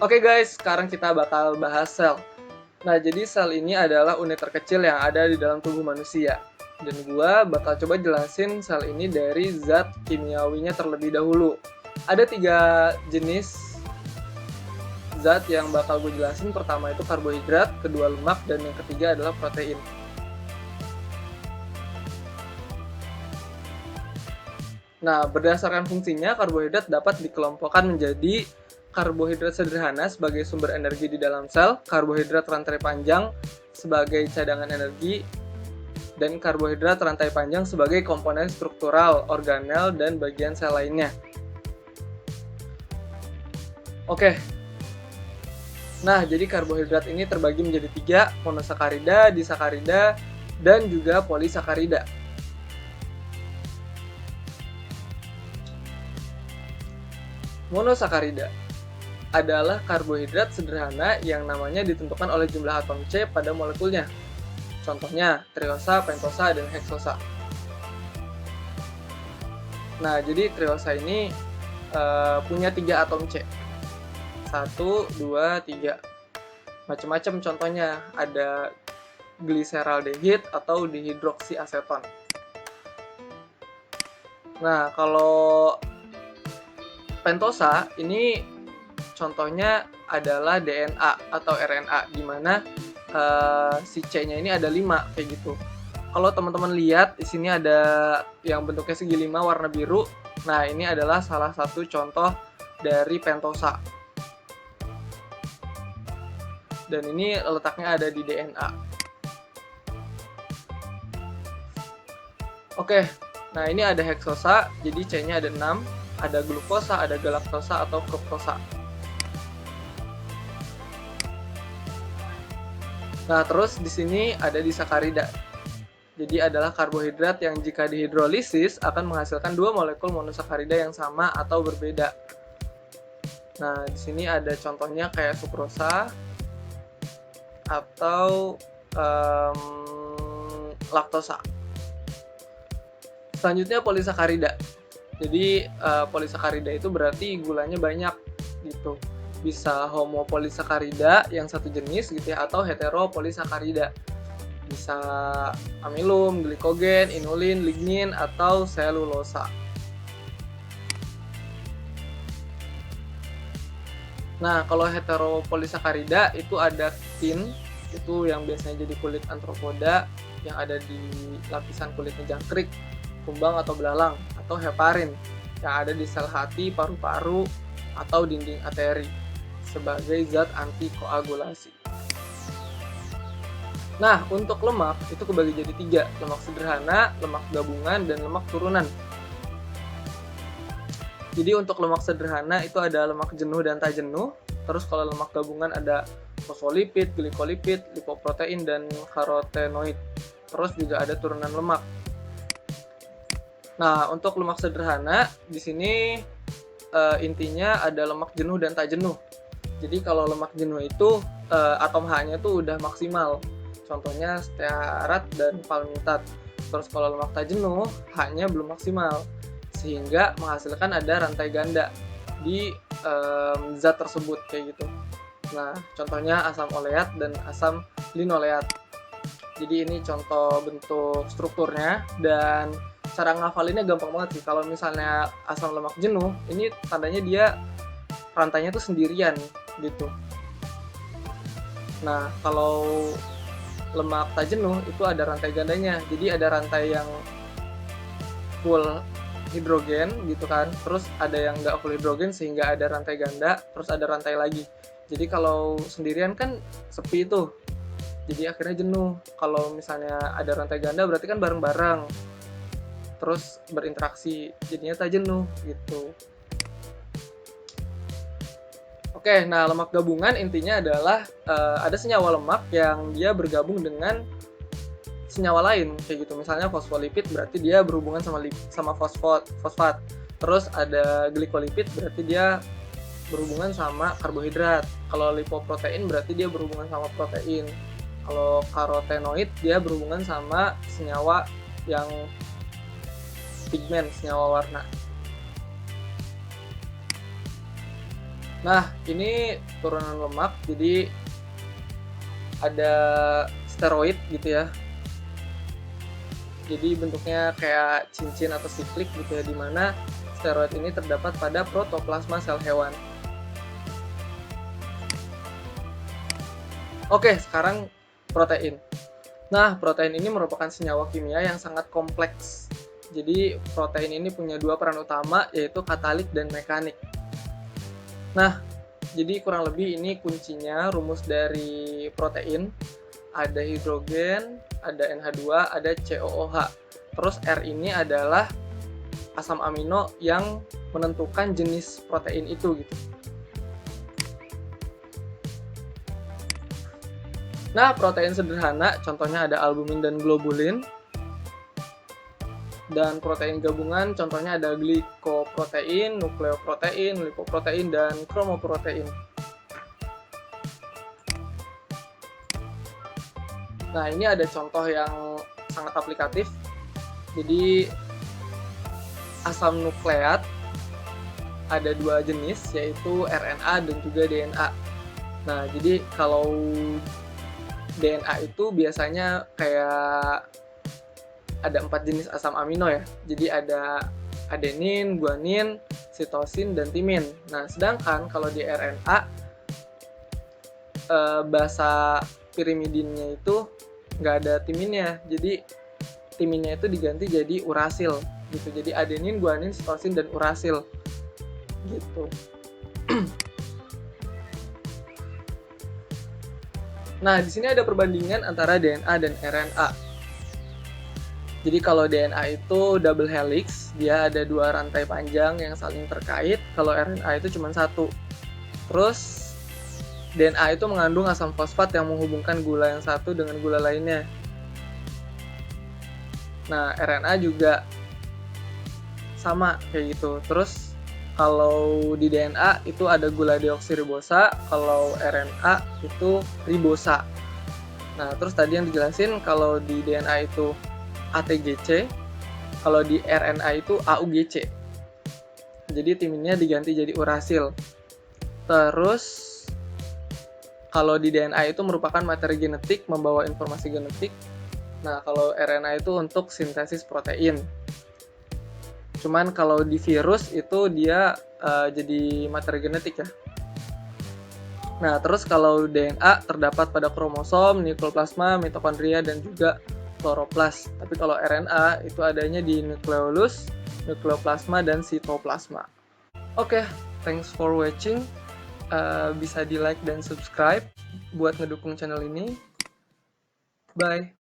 Oke guys, sekarang kita bakal bahas sel. Nah, jadi sel ini adalah unit terkecil yang ada di dalam tubuh manusia. Dan gua bakal coba jelasin sel ini dari zat kimiawinya terlebih dahulu. Ada 3 jenis zat yang bakal gue jelasin. Pertama itu karbohidrat, kedua lemak, dan yang ketiga adalah protein. Nah, berdasarkan fungsinya, karbohidrat dapat dikelompokkan menjadi karbohidrat sederhana sebagai sumber energi di dalam sel, karbohidrat rantai panjang sebagai cadangan energi, dan karbohidrat rantai panjang sebagai komponen struktural, organel, dan bagian sel lainnya. Oke. Nah, jadi karbohidrat ini terbagi menjadi 3, monosakarida, disakarida, dan juga polisakarida. Monosakarida adalah karbohidrat sederhana yang namanya ditentukan oleh jumlah atom C pada molekulnya. Contohnya triosa, pentosa, dan heksosa. Nah, jadi triosa ini punya 3 atom C. 1, 2, 3. Macam-macam contohnya, ada gliseraldehid atau dihidroksiaseton. Nah, kalau pentosa ini contohnya adalah DNA atau RNA, di mana si C-nya ini ada 5 kayak gitu. Kalau teman-teman lihat di sini ada yang bentuknya segi 5 warna biru. Nah, ini adalah salah satu contoh dari pentosa. Dan ini letaknya ada di DNA. Oke, nah ini ada heksosa, jadi C-nya ada 6, ada glukosa, ada galaktosa atau fruktosa. Nah, terus di sini ada disakarida. Jadi adalah karbohidrat yang jika dihidrolisis akan menghasilkan 2 molekul monosakarida yang sama atau berbeda. Nah, di sini ada contohnya kayak sukrosa atau laktosa. Selanjutnya polisakarida. Jadi polisakarida itu berarti gulanya banyak gitu. Bisa homopolisakarida yang satu jenis gitu ya, atau heteropolisakarida. Bisa amilum, glikogen, inulin, lignin, atau selulosa. Nah, kalau heteropolisakarida itu ada kin, itu yang biasanya jadi kulit antropoda yang ada di lapisan kulitnya jangkrik, kumbang atau belalang, atau heparin yang ada di sel hati, paru-paru, atau dinding arteri sebagai zat antikoagulasi. Nah, untuk lemak itu kebagi jadi 3, lemak sederhana, lemak gabungan, dan lemak turunan. Jadi untuk lemak sederhana itu ada lemak jenuh dan tak jenuh. Terus kalau lemak gabungan ada fosfolipid, glikolipid, lipoprotein, dan karotenoid. Terus juga ada turunan lemak. Nah, untuk lemak sederhana di sini intinya ada lemak jenuh dan tak jenuh. Jadi kalau lemak jenuh itu atom H-nya tuh udah maksimal. Contohnya stearat dan palmitat. Terus kalau lemak tak jenuh, H-nya belum maksimal, sehingga menghasilkan ada rantai ganda di zat tersebut kayak gitu. Nah, contohnya asam oleat dan asam linoleat. Jadi ini contoh bentuk strukturnya, dan cara ngafalinnya gampang banget sih. Kalau misalnya asam lemak jenuh, ini tandanya dia rantainya tuh sendirian gitu. Nah, kalau lemak tak jenuh itu ada rantai gandanya. Jadi ada rantai yang full hidrogen gitu kan, terus ada yang nggak full hidrogen sehingga ada rantai ganda, terus ada rantai lagi. Jadi kalau sendirian kan sepi tuh, jadi akhirnya jenuh. Kalau misalnya ada rantai ganda berarti kan bareng-bareng, terus berinteraksi, jadinya tak jenuh gitu. Oke, nah lemak gabungan intinya adalah ada senyawa lemak yang dia bergabung dengan senyawa lain kayak gitu. Misalnya fosfolipid berarti dia berhubungan sama fosfat. Terus ada glikolipid berarti dia berhubungan sama karbohidrat. Kalau lipoprotein berarti dia berhubungan sama protein. Kalau karotenoid dia berhubungan sama senyawa yang pigmen, senyawa warna. Nah, ini turunan lemak, jadi ada steroid gitu ya. Jadi bentuknya kayak cincin atau siklik gitu ya, dimana steroid ini terdapat pada protoplasma sel hewan. Oke, sekarang protein. Nah, protein ini merupakan senyawa kimia yang sangat kompleks. Jadi, protein ini punya dua peran utama, yaitu katalik dan mekanik. Nah, jadi kurang lebih ini kuncinya, rumus dari protein. Ada hidrogen, ada NH2, ada COOH. Terus R ini adalah asam amino yang menentukan jenis protein itu gitu. Nah, protein sederhana contohnya ada albumin dan globulin. Dan protein gabungan contohnya ada glikoprotein, nukleoprotein, lipoprotein, dan kromoprotein. Nah, ini ada contoh yang sangat aplikatif. Jadi, asam nukleat ada dua jenis, yaitu RNA dan juga DNA. Nah, jadi kalau DNA itu biasanya kayak ada 4 jenis asam amino ya. Jadi ada adenin, guanin, sitosin, dan timin. Nah, sedangkan kalau di RNA basa pirimidinnya itu nggak ada timinnya. Jadi timinnya itu diganti jadi urasil gitu. Jadi adenin, guanin, sitosin, dan urasil gitu. Nah, di sini ada perbandingan antara DNA dan RNA. Jadi kalau DNA itu double helix, dia ada dua rantai panjang yang saling terkait. Kalau RNA itu cuma satu. Terus DNA itu mengandung asam fosfat yang menghubungkan gula yang satu dengan gula lainnya. Nah, RNA juga sama kayak gitu. Terus kalau di DNA itu ada gula deoksiribosa, kalau RNA itu ribosa. Nah, terus tadi yang dijelasin kalau di DNA itu ATGC, kalau di RNA itu AUGC. Jadi timinnya diganti jadi urasil. Terus kalau di DNA itu merupakan materi genetik membawa informasi genetik. Nah, kalau RNA itu untuk sintesis protein. Cuman kalau di virus itu dia jadi materi genetik ya. Nah, terus kalau DNA terdapat pada kromosom, nukleoplasma, mitokondria, dan juga kloroplas. Tapi kalau RNA itu adanya di nukleolus, nukleoplasma, dan sitoplasma. Oke, thanks for watching. Bisa di like dan subscribe buat ngedukung channel ini. Bye.